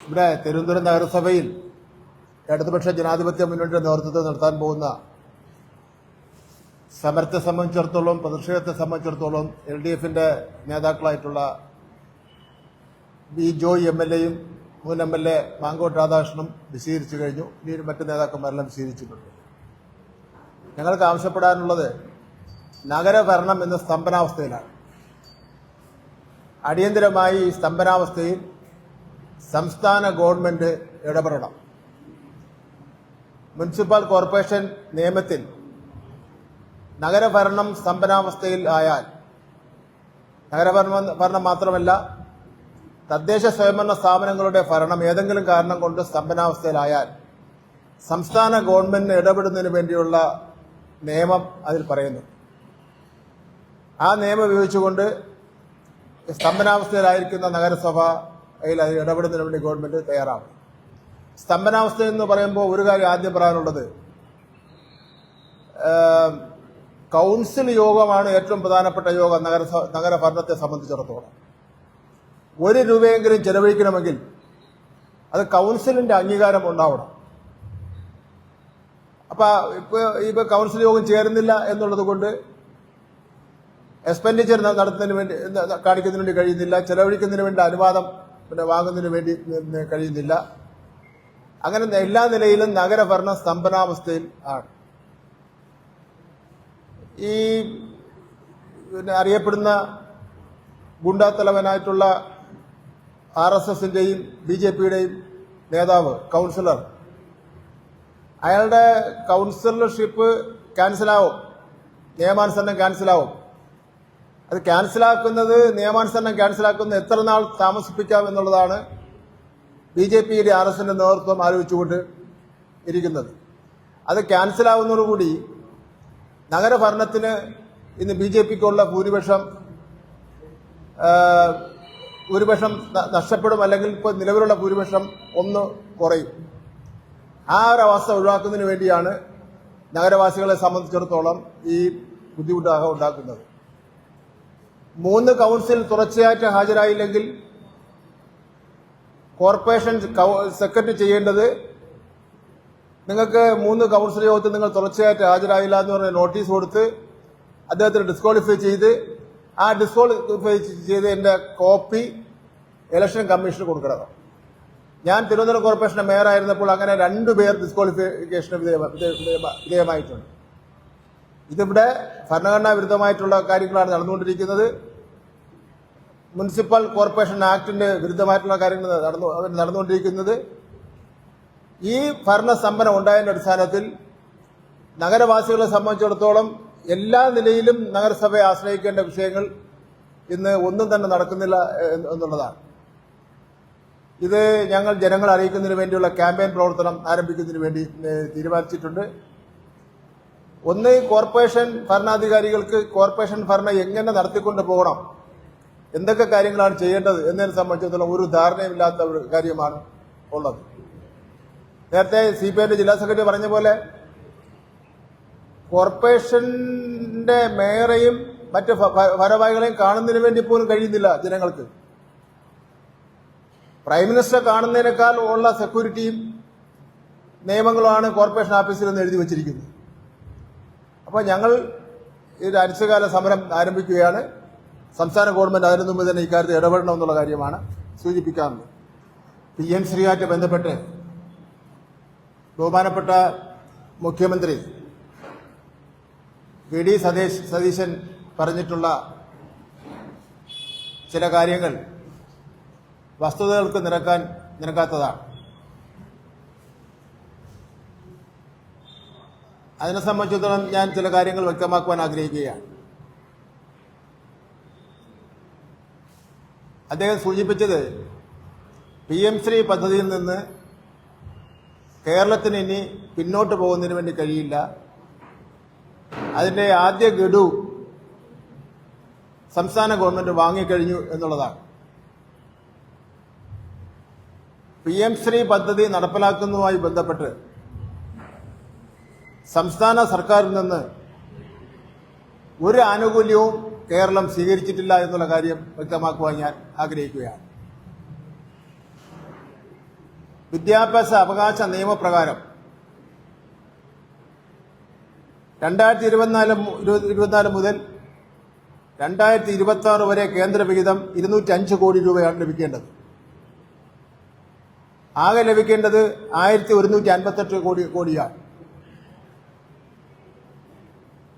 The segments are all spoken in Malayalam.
ഇവിടെ തിരുവനന്തപുരം നഗരസഭയിൽ ഇടതുപക്ഷ ജനാധിപത്യ മുന്നണിയുടെ നേതൃത്വത്തിൽ നടത്താൻ പോകുന്ന സമരത്തെ സംബന്ധിച്ചിടത്തോളം, പ്രതിഷേധത്തെ സംബന്ധിച്ചിടത്തോളം LDF-ന്റെ നേതാക്കളായിട്ടുള്ള ബി ജോയ് MLA-യും മുൻ MLA മാങ്കോട്ട് രാധാകൃഷ്ണനും വിശദീകരിച്ചു കഴിഞ്ഞു. ഇനി മറ്റ് നേതാക്കന്മാരെല്ലാം വിശദീകരിച്ചിട്ടുണ്ട്. ഞങ്ങൾക്ക് ആവശ്യപ്പെടാനുള്ളത് നഗരഭരണം എന്ന സ്തംഭനാവസ്ഥയിലാണ്. അടിയന്തരമായി ഈ സ്തംഭനാവസ്ഥയിൽ സംസ്ഥാന ഗവൺമെന്റ് ഇടപെടണം. മുനിസിപ്പൽ കോർപ്പറേഷൻ നിയമത്തിൽ നഗരഭരണം സ്തംഭനാവസ്ഥയിൽ ആയാൽ, നഗരഭരണം മാത്രമല്ല തദ്ദേശ സ്വയംഭരണ സ്ഥാപനങ്ങളുടെ ഭരണം ഏതെങ്കിലും കാരണം കൊണ്ട് സ്തംഭനാവസ്ഥയിലായാൽ സംസ്ഥാന ഗവൺമെന്റിന് ഇടപെടുന്നതിന് വേണ്ടിയുള്ള നിയമം അതിൽ പറയുന്നു. ആ നിയമം ഉപയോഗിച്ചുകൊണ്ട് സ്തംഭനാവസ്ഥയിലായിരിക്കുന്ന നഗരസഭയിൽ അതിൽ ഇടപെടുന്നതിന് വേണ്ടി ഗവൺമെന്റ് തയ്യാറാവും. സ്തംഭനാവസ്ഥ എന്ന് പറയുമ്പോൾ ഒരു കാര്യം ആദ്യം പറയാനുള്ളത്, കൗൺസിൽ യോഗമാണ് ഏറ്റവും പ്രധാനപ്പെട്ട യോഗം നഗരഭരണത്തെ സംബന്ധിച്ചിടത്തോളം. 1 രൂപയെങ്കിലും ചെലവഴിക്കണമെങ്കിൽ അത് കൗൺസിലിന്റെ അംഗീകാരം ഉണ്ടാവണം. ഇപ്പൊ കൗൺസിൽ യോഗം ചേരുന്നില്ല എന്നുള്ളത് കൊണ്ട് എക്സ്പെൻഡിച്ചർ നടത്തുന്നതിന് വേണ്ടി കാണിക്കുന്നതിന് വേണ്ടി കഴിയുന്നില്ല, ചെലവഴിക്കുന്നതിന് വേണ്ടി അനുവാദം വാങ്ങുന്നതിന് വേണ്ടി കഴിയുന്നില്ല. അങ്ങനെ എല്ലാ നിലയിലും നഗരഭരണ സ്തംഭനാവസ്ഥയിൽ ആണ്. ഈ അറിയപ്പെടുന്ന ഗുണ്ടാത്തലവനായിട്ടുള്ള RSS-ന്റെയും BJP-യുടെയും നേതാവ്, കൗൺസിലർ, അയാളുടെ കൗൺസിലർഷിപ്പ് ക്യാൻസലാവും, നിയമാനുസരണം ക്യാൻസലാവും. അത് നിയമാനുസരണം ക്യാൻസലാക്കുന്നത് എത്ര നാൾ താമസിപ്പിക്കാം എന്നുള്ളതാണ് BJP-യുടെ RSS-ന്റെ നേതൃത്വം ആലോചിച്ചുകൊണ്ട് ഇരിക്കുന്നത്. അത് ക്യാൻസലാവുന്നതോടുകൂടി നഗരഭരണത്തിന് ഇന്ന് BJP-ക്കുള്ള ഭൂരിപക്ഷം നഷ്ടപ്പെടും, അല്ലെങ്കിൽ ഇപ്പോൾ നിലവിലുള്ള ഭൂരിപക്ഷം 1 കുറയും. ആ ഒരവസ്ഥ ഒഴിവാക്കുന്നതിന് വേണ്ടിയാണ് നഗരവാസികളെ സംബന്ധിച്ചിടത്തോളം ഈ ബുദ്ധിമുട്ട് ഉണ്ടാക്കുന്നത്. 3 കൗൺസിൽ തുടർച്ചയായിട്ട് ഹാജരായില്ലെങ്കിൽ കോർപ്പറേഷൻ സെക്രട്ടറി ചെയ്യേണ്ടത്, നിങ്ങൾക്ക് 3 കൗൺസിൽ യോഗത്തിൽ നിങ്ങൾ തുടർച്ചയായിട്ട് ഹാജരായില്ല എന്ന് പറഞ്ഞ നോട്ടീസ് കൊടുത്ത് അദ്ദേഹത്തിന് ഡിസ്ക്വാളിഫൈ ചെയ്ത്, ആ ഡിസ്ക്വാളിഫൈ ചെയ്തതിന്റെ കോപ്പി ഇലക്ഷൻ കമ്മീഷന് കൊടുക്കണം. ഞാൻ തിരുവനന്തപുരം കോർപ്പറേഷന്റെ മേയറായിരുന്നപ്പോൾ അങ്ങനെ 2 പേർ ഡിസ്ക്വാളിഫിക്കേഷന് വിധേയമായിട്ടുണ്ട്. ഇതിവിടെ ഭരണഘടനാ വിരുദ്ധമായിട്ടുള്ള കാര്യങ്ങളാണ് നടന്നുകൊണ്ടിരിക്കുന്നത്. മുനിസിപ്പൽ കോർപ്പറേഷൻ ആക്ടിന്റെ വിരുദ്ധമായിട്ടുള്ള കാര്യങ്ങൾ നടന്നുകൊണ്ടിരിക്കുന്നത്. ഈ ഭരണസ്തംഭനം ഉണ്ടായതിന്റെ അടിസ്ഥാനത്തിൽ നഗരവാസികളെ സംബന്ധിച്ചിടത്തോളം എല്ലാ നിലയിലും നഗരസഭയെ ആശ്രയിക്കേണ്ട വിഷയങ്ങൾ ഇന്ന് ഒന്നും തന്നെ നടക്കുന്നില്ല എന്നുള്ളതാണ്. ഇത് ഞങ്ങൾ ജനങ്ങളെ അറിയിക്കുന്നതിന് വേണ്ടിയുള്ള ക്യാമ്പയിൻ പ്രവർത്തനം ആരംഭിക്കുന്നതിന് വേണ്ടി തീരുമാനിച്ചിട്ടുണ്ട്. ഒന്ന്, കോർപ്പറേഷൻ ഭരണാധികാരികൾക്ക് കോർപ്പറേഷൻ ഭരണം എങ്ങനെ നടത്തിക്കൊണ്ട് പോകണം, എന്തൊക്കെ കാര്യങ്ങളാണ് ചെയ്യേണ്ടത് എന്നതിനെ സംബന്ധിച്ചിടത്തോളം ഒരു ധാരണയുമില്ലാത്ത ഒരു കാര്യമാണ് ഉള്ളത്. നേരത്തെ CPI ജില്ലാ സെക്രട്ടറി പറഞ്ഞ പോലെ കോർപ്പറേഷന്റെ മേയറെയും മറ്റ് ഭാരവാഹികളെയും കാണുന്നതിന് വേണ്ടി പോലും കഴിയുന്നില്ല ജനങ്ങൾക്ക്. പ്രൈം മിനിസ്റ്റർ കാണുന്നതിനേക്കാൾ ഉള്ള സെക്യൂരിറ്റിയും നിയമങ്ങളുമാണ് കോർപ്പറേഷൻ ഓഫീസിൽ നിന്ന് എഴുതി വച്ചിരിക്കുന്നത്. അപ്പോൾ ഞങ്ങൾ ഇത് അനിശ്ചിതകാല സമരം ആരംഭിക്കുകയാണ്. സംസ്ഥാന ഗവൺമെന്റ് അതിനു മുമ്പ് തന്നെ ഇക്കാര്യത്തിൽ ഇടപെടണമെന്നുള്ള കാര്യമാണ് സൂചിപ്പിക്കാറുള്ളത്. PM ശ്രീയുമായിട്ട് ബന്ധപ്പെട്ട് ബഹുമാനപ്പെട്ട മുഖ്യമന്ത്രി VD സതീശൻ പറഞ്ഞിട്ടുള്ള ചില കാര്യങ്ങൾ വസ്തുതകൾക്ക് നിരക്കാത്തതാണ്. അതിനെ സംബന്ധിച്ചിടത്തോളം ഞാൻ ചില കാര്യങ്ങൾ വ്യക്തമാക്കുവാൻ ആഗ്രഹിക്കുകയാണ്. അദ്ദേഹം സൂചിപ്പിച്ചത് PM ശ്രീ പദ്ധതിയിൽ നിന്ന് കേരളത്തിന് ഇനി പിന്നോട്ട് പോകുന്നതിന് വേണ്ടി കഴിയില്ല. അതിന്റെ ആദ്യ ഗഡു സംസ്ഥാന ഗവൺമെന്റ് വാങ്ങിക്കഴിഞ്ഞു എന്നുള്ളതാണ്. PM ശ്രീ പദ്ധതി നടപ്പിലാക്കുന്നതുമായി ബന്ധപ്പെട്ട് സംസ്ഥാന സർക്കാരിൽ നിന്ന് ഒരു ആനുകൂല്യവും കേരളം സ്വീകരിച്ചിട്ടില്ല എന്നുള്ള കാര്യം വ്യക്തമാക്കുവാൻ ഞാൻ ആഗ്രഹിക്കുകയാണ്. വിദ്യാഭ്യാസ അവകാശ നിയമപ്രകാരം 2024 മുതൽ 2026 വരെ കേന്ദ്ര വിഹിതം 205 കോടി രൂപയാണ് ലഭിക്കേണ്ടത്. ആകെ ലഭിക്കേണ്ടത് 1158 കോടിയാണ്.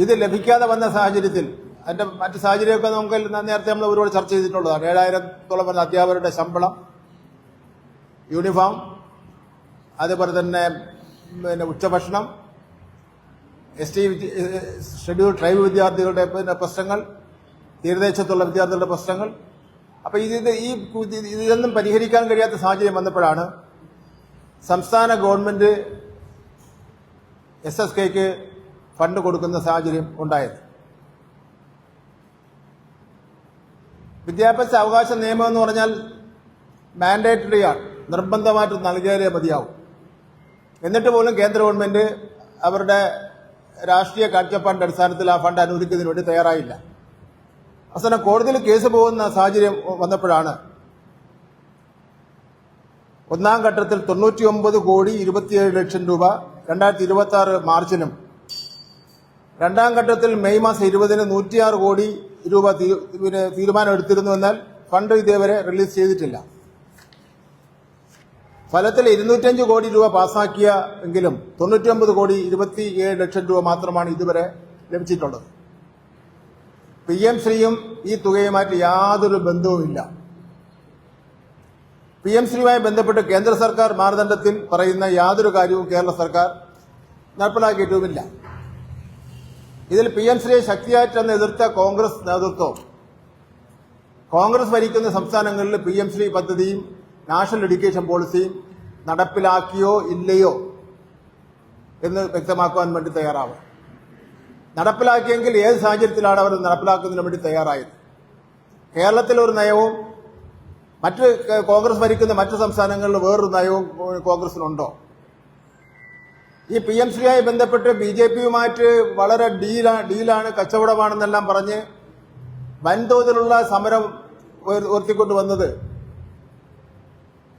ഇത് ലഭിക്കാതെ വന്ന സാഹചര്യത്തിൽ അതിന്റെ മറ്റ് സാഹചര്യമൊക്കെ നമുക്ക് നേരത്തെ നമ്മൾ ഒരുപാട് ചർച്ച ചെയ്തിട്ടുള്ളതാണ്. 7000-ഓളം വരുന്ന അധ്യാപകരുടെ ശമ്പളം, യൂണിഫോം, അതുപോലെ തന്നെ ഉച്ചഭക്ഷണം, ST ഷെഡ്യൂൾ ട്രൈബ് വിദ്യാർത്ഥികളുടെ പ്രശ്നങ്ങൾ, തീരദേശത്തുള്ള വിദ്യാർത്ഥികളുടെ പ്രശ്നങ്ങൾ. അപ്പോൾ ഇതൊന്നും പരിഹരിക്കാൻ കഴിയാത്ത സാഹചര്യം വന്നപ്പോഴാണ് സംസ്ഥാന ഗവൺമെന്റ് SSKക്ക് ഫണ്ട് കൊടുക്കുന്ന സാഹചര്യം ഉണ്ടായത്. വിദ്യാഭ്യാസ അവകാശ നിയമം എന്ന് പറഞ്ഞാൽ മാൻഡേറ്ററി ആണ്, നിർബന്ധമായിട്ട് നൽകിയാലേ മതിയാവും. എന്നിട്ട് പോലും കേന്ദ്ര ഗവൺമെന്റ് അവരുടെ രാഷ്ട്രീയ കാഴ്ചപ്പാടിന്റെ അടിസ്ഥാനത്തിൽ ആ ഫണ്ട് അനുവദിക്കുന്നതിന് വേണ്ടി തയ്യാറായില്ല. അവസാനം കോടതിയിൽ കേസ് പോകുന്ന സാഹചര്യം വന്നപ്പോഴാണ് ഒന്നാം ഘട്ടത്തിൽ 99,27,00,000 രൂപ 2026 മാർച്ചിനും, രണ്ടാം ഘട്ടത്തിൽ മെയ് മാസം 20-ന് 106 കോടി രൂപ തീരുമാനം എടുത്തിരുന്നു. എന്നാൽ ഫണ്ട് ഇതേവരെ റിലീസ് ചെയ്തിട്ടില്ല. ഫലത്തിൽ 205 കോടി രൂപ പാസാക്കിയ എങ്കിലും 99,27,00,000 രൂപ മാത്രമാണ് ഇതുവരെ ലഭിച്ചിട്ടുള്ളത്. PM ശ്രീയും ഈ തുകയുമായിട്ട് യാതൊരു ബന്ധവുമില്ല. PM ശ്രീയുമായി ബന്ധപ്പെട്ട് കേന്ദ്ര സർക്കാർ മാനദണ്ഡത്തിൽ പറയുന്ന യാതൊരു കാര്യവും കേരള സർക്കാർ നടപ്പിലാക്കിയിട്ടുമില്ല. ഇതിൽ PM ശ്രീയെ ശക്തിയായിട്ടെന്ന് എതിർത്ത കോൺഗ്രസ് നേതൃത്വം കോൺഗ്രസ് ഭരിക്കുന്ന സംസ്ഥാനങ്ങളിൽ PM ശ്രീ പദ്ധതിയും നാഷണൽ എഡ്യൂക്കേഷൻ പോളിസിയും നടപ്പിലാക്കിയോ ഇല്ലയോ എന്ന് വ്യക്തമാക്കുവാൻ വേണ്ടി തയ്യാറാവും. നടപ്പിലാക്കിയെങ്കിൽ ഏത് സാഹചര്യത്തിലാണ് അവർ നടപ്പിലാക്കുന്നതിന് വേണ്ടി തയ്യാറായത്? കേരളത്തിലെ ഒരു നയവും മറ്റ് കോൺഗ്രസ് ഭരിക്കുന്ന മറ്റ് സംസ്ഥാനങ്ങളിൽ വേറൊരു നയവും കോൺഗ്രസിനുണ്ടോ? ഈ PM ശ്രീയുമായി ബന്ധപ്പെട്ട് BJPയുമായിട്ട് വളരെ ഡീലാണ്, കച്ചവടമാണെന്നെല്ലാം പറഞ്ഞ് വൻതോതിലുള്ള സമരം ഉയർത്തിക്കൊണ്ടുവന്നത്,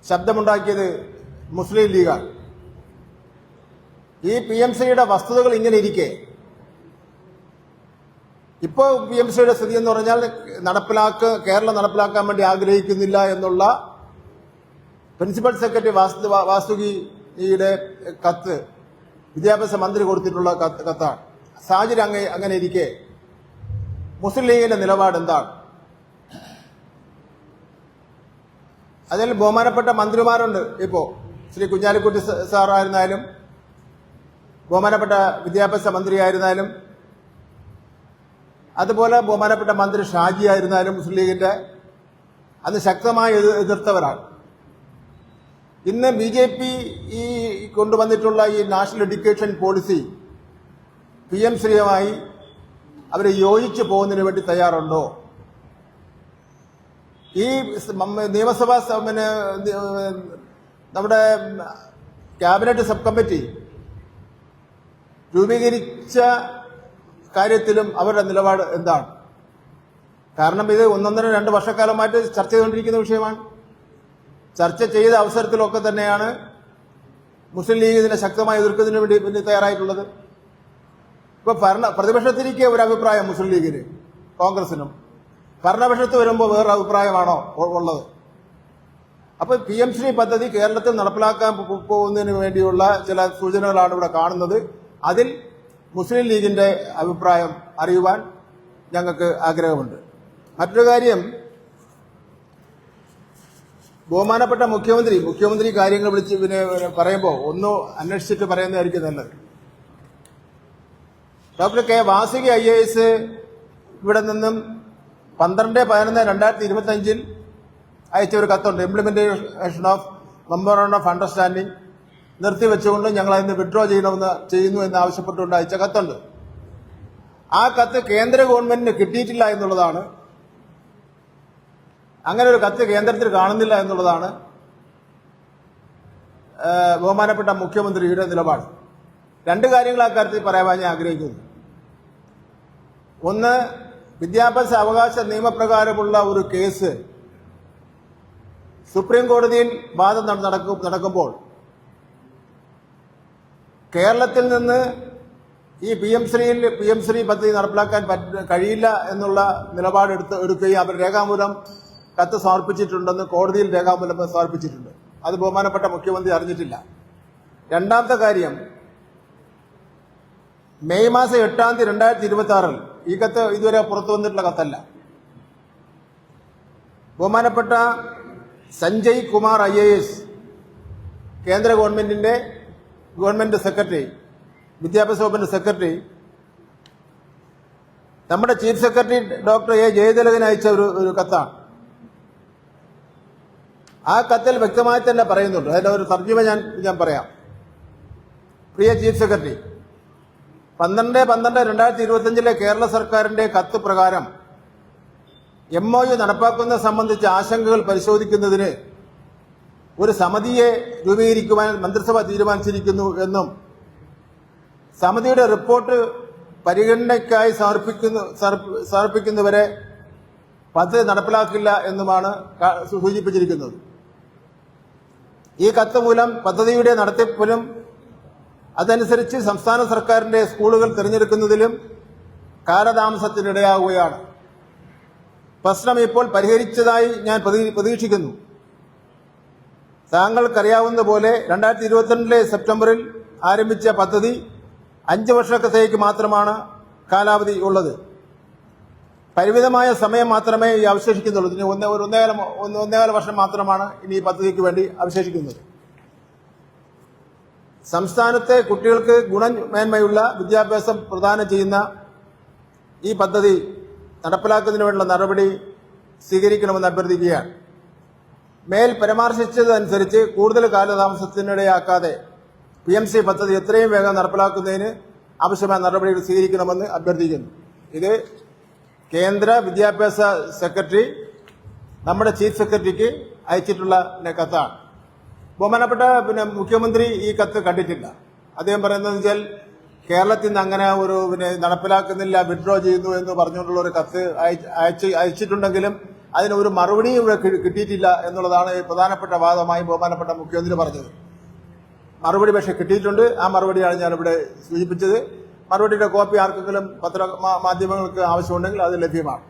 ശബ്ദമുണ്ടാക്കിയത് മുസ്ലിം ലീഗാണ്. ഈ PM ശ്രീയുടെ വസ്തുതകൾ ഇങ്ങനെ ഇരിക്കെ ഇപ്പോൾ PM ശ്രീയുടെ സ്ഥിതി എന്ന് പറഞ്ഞാൽ കേരളം നടപ്പിലാക്കാൻ വേണ്ടി ആഗ്രഹിക്കുന്നില്ല എന്നുള്ള പ്രിൻസിപ്പൽ സെക്രട്ടറി വാസുകിയുടെ കത്ത് വിദ്യാഭ്യാസ മന്ത്രി കൊടുത്തിട്ടുള്ള കത്താണ്. സാഹചര്യം അങ്ങനെ ഇരിക്കെ മുസ്ലിം ലീഗിന്റെ നിലപാട് എന്താണ്? അതിൽ ബഹുമാനപ്പെട്ട മന്ത്രിമാരുണ്ട്. ഇപ്പോൾ ശ്രീ കുഞ്ഞാലിക്കുട്ടി സാറായിരുന്നാലും, ബഹുമാനപ്പെട്ട വിദ്യാഭ്യാസ മന്ത്രിയായിരുന്നാലും, അതുപോലെ ബഹുമാനപ്പെട്ട മന്ത്രി ഷാജി ആയിരുന്നാലും മുസ്ലിം ലീഗിന്റെ അന്ന് ശക്തമായി എതിർത്തവരാണ്. ഇന്ന് BJP ഈ കൊണ്ടുവന്നിട്ടുള്ള ഈ നാഷണൽ എഡ്യൂക്കേഷൻ പോളിസി PM ശ്രീയുമായി അവർ യോജിച്ചു പോകുന്നതിന് വേണ്ടി തയ്യാറുണ്ടോ? ഈ നിയമസഭാ നമ്മുടെ ക്യാബിനറ്റ് സബ് കമ്മിറ്റി രൂപീകരിച്ച കാര്യത്തിലും അവരുടെ നിലപാട് എന്താണ്? കാരണം ഇത് 1-2 വർഷക്കാലമായിട്ട് ചർച്ച ചെയ്തുകൊണ്ടിരിക്കുന്ന വിഷയമാണ്. ചർച്ച ചെയ്ത അവസരത്തിലൊക്കെ തന്നെയാണ് മുസ്ലിം ലീഗ് ഇതിനെ ശക്തമായി എതിർക്കുന്നതിന് വേണ്ടി തയ്യാറായിട്ടുള്ളത്. ഇപ്പൊ പ്രതിപക്ഷത്തിരിക്കെ ഒരു അഭിപ്രായം മുസ്ലിം ലീഗിന്, കോൺഗ്രസിനും, ഭരണപക്ഷത്ത് വരുമ്പോൾ വേറെ അഭിപ്രായമാണോ ഉള്ളത്? അപ്പൊ PM ശ്രീ പദ്ധതി കേരളത്തിൽ നടപ്പിലാക്കാൻ പോകുന്നതിന് വേണ്ടിയുള്ള ചില സൂചനകളാണ് ഇവിടെ കാണുന്നത്. അതിൽ മുസ്ലിം ലീഗിന്റെ അഭിപ്രായം അറിയുവാൻ ഞങ്ങൾക്ക് ആഗ്രഹമുണ്ട്. മറ്റൊരു കാര്യം, ബഹുമാനപ്പെട്ട മുഖ്യമന്ത്രി കാര്യങ്ങൾ വിളിച്ച് പറയുമ്പോൾ ഒന്ന് അന്വേഷിച്ചിട്ട് പറയുന്നതായിരിക്കും നല്ലത്. Doctor K. വാസുകി IAS ഇവിടെ നിന്നും 12/11/2025 അയച്ച ഒരു കത്തുണ്ട്. Implementation of memorandum of understanding നിർത്തിവെച്ചുകൊണ്ട് ഞങ്ങൾ അതിന് വിഡ്രോ ചെയ്യുന്നു എന്ന് ആവശ്യപ്പെട്ടുകൊണ്ട് അയച്ച കത്തുണ്ട്. ആ കത്ത് കേന്ദ്ര ഗവൺമെന്റിന് കിട്ടിയിട്ടില്ല എന്നുള്ളതാണ്, അങ്ങനെ ഒരു കത്ത് കേന്ദ്രത്തിൽ കാണുന്നില്ല എന്നുള്ളതാണ് ബഹുമാനപ്പെട്ട മുഖ്യമന്ത്രിയുടെ നിലപാട്. 2 കാര്യങ്ങൾ ആ കാര്യത്തിൽ പറയാൻ ഞാൻ ആഗ്രഹിക്കുന്നു. ഒന്ന്, വിദ്യാഭ്യാസ അവകാശ നിയമപ്രകാരമുള്ള ഒരു കേസ് സുപ്രീം കോടതിയിൽ വാദം നടക്കുമ്പോൾ കേരളത്തിൽ നിന്ന് ഈ പി എം ശ്രീ പദ്ധതി നടപ്പിലാക്കാൻ കഴിയില്ല എന്നുള്ള നിലപാട് എടുക്കുകയും അവർ രേഖാമൂലം കത്ത് സമർപ്പിച്ചിട്ടുണ്ടെന്ന് കോടതിയിൽ രേഖാമൂലം സമർപ്പിച്ചിട്ടുണ്ട്. അത് ബഹുമാനപ്പെട്ട മുഖ്യമന്ത്രി അറിഞ്ഞിട്ടില്ല. രണ്ടാമത്തെ കാര്യം, മെയ് മാസം 8 2026 ഈ കത്ത് ഇതുവരെ പുറത്തു വന്നിട്ടുള്ള കത്തല്ല. ബഹുമാനപ്പെട്ട സഞ്ജയ് കുമാർ IAS കേന്ദ്ര ഗവൺമെന്റ് സെക്രട്ടറി, വിദ്യാഭ്യാസ വകുപ്പിന്റെ സെക്രട്ടറി, നമ്മുടെ ചീഫ് സെക്രട്ടറി ഡോക്ടർ A ജയതിലകന് അയച്ച ഒരു കത്താണ്. ആ കത്തിൽ വ്യക്തമായി തന്നെ പറയുന്നുണ്ട്. അതിന്റെ ഒരു തർജ്ജിമ ഞാൻ പറയാം. പ്രിയ ചീഫ് സെക്രട്ടറി, 12/12/2025 കേരള സർക്കാരിന്റെ കത്ത് പ്രകാരം MOU നടപ്പാക്കുന്നത് സംബന്ധിച്ച ആശങ്കകൾ പരിശോധിക്കുന്നതിന് ഒരു സമിതിയെ രൂപീകരിക്കുവാൻ മന്ത്രിസഭ തീരുമാനിച്ചിരിക്കുന്നു എന്നും സമിതിയുടെ റിപ്പോർട്ട് പരിഗണനയ്ക്കായി സമർപ്പിക്കുന്നവരെ പദ്ധതി നടപ്പിലാക്കില്ല എന്നുമാണ് സൂചിപ്പിച്ചിരിക്കുന്നത്. ഈ കത്ത് മൂലം പദ്ധതിയുടെ നടത്തിപ്പിലും അതനുസരിച്ച് സംസ്ഥാന സർക്കാരിന്റെ സ്കൂളുകൾ തിരഞ്ഞെടുക്കുന്നതിലും കാലതാമസത്തിനിടയാവുകയാണ്. പ്രശ്നം ഇപ്പോൾ പരിഹരിച്ചതായി ഞാൻ പ്രതീക്ഷിക്കുന്നു. താങ്കൾക്കറിയാവുന്ന പോലെ 2022 സെപ്റ്റംബറിൽ ആരംഭിച്ച പദ്ധതി 5 വർഷത്തേക്ക് മാത്രമാണ് കാലാവധി ഉള്ളത്. പരിമിതമായ സമയം മാത്രമേ ഈ അവശേഷിക്കുന്നുള്ളൂ. ഇനി ഒന്നേകാല വർഷം മാത്രമാണ് ഇനി ഈ പദ്ധതിക്ക് വേണ്ടി അവശേഷിക്കുന്നത്. സംസ്ഥാനത്തെ കുട്ടികൾക്ക് ഗുണമേന്മയുള്ള വിദ്യാഭ്യാസം പ്രദാനം ചെയ്യുന്ന ഈ പദ്ധതി നടപ്പിലാക്കുന്നതിന് വേണ്ടിയുള്ള നടപടി സ്വീകരിക്കണമെന്ന് അഭ്യർത്ഥിക്കുകയാണ്. മേൽ പരാമർശിച്ചതനുസരിച്ച് കൂടുതൽ കാലതാമസത്തിനിടയാക്കാതെ PMC പദ്ധതി എത്രയും വേഗം നടപ്പിലാക്കുന്നതിന് ആവശ്യമായ നടപടികൾ സ്വീകരിക്കണമെന്ന് അഭ്യർത്ഥിക്കുന്നു. ഇത് കേന്ദ്ര വിദ്യാഭ്യാസ സെക്രട്ടറി നമ്മുടെ ചീഫ് സെക്രട്ടറിക്ക് അയച്ചിട്ടുള്ള കത്താണ്. ബഹുമാനപ്പെട്ട മുഖ്യമന്ത്രി ഈ കത്ത് കണ്ടിട്ടില്ല. അദ്ദേഹം പറയുന്നത് വെച്ചാൽ കേരളത്തിൽ നിന്ന് അങ്ങനെ ഒരു നടപ്പിലാക്കുന്നില്ല, വിഡ്രോ ചെയ്യുന്നു എന്ന് പറഞ്ഞുകൊണ്ടുള്ള ഒരു കത്ത് അയച്ചിട്ടുണ്ടെങ്കിലും അതിന് ഒരു മറുപടിയും ഇവിടെ കിട്ടിയിട്ടില്ല എന്നുള്ളതാണ് പ്രധാനപ്പെട്ട വാദമായി ബഹുമാനപ്പെട്ട മുഖ്യമന്ത്രി പറഞ്ഞത്. മറുപടി പക്ഷെ കിട്ടിയിട്ടുണ്ട്. ആ മറുപടിയാണ് ഞാനിവിടെ സൂചിപ്പിച്ചത്. മറുപടിയുടെ കോപ്പി ആർക്കെങ്കിലും മാധ്യമങ്ങൾക്ക് ആവശ്യമുണ്ടെങ്കിൽ അത് ലഭ്യമാണ്.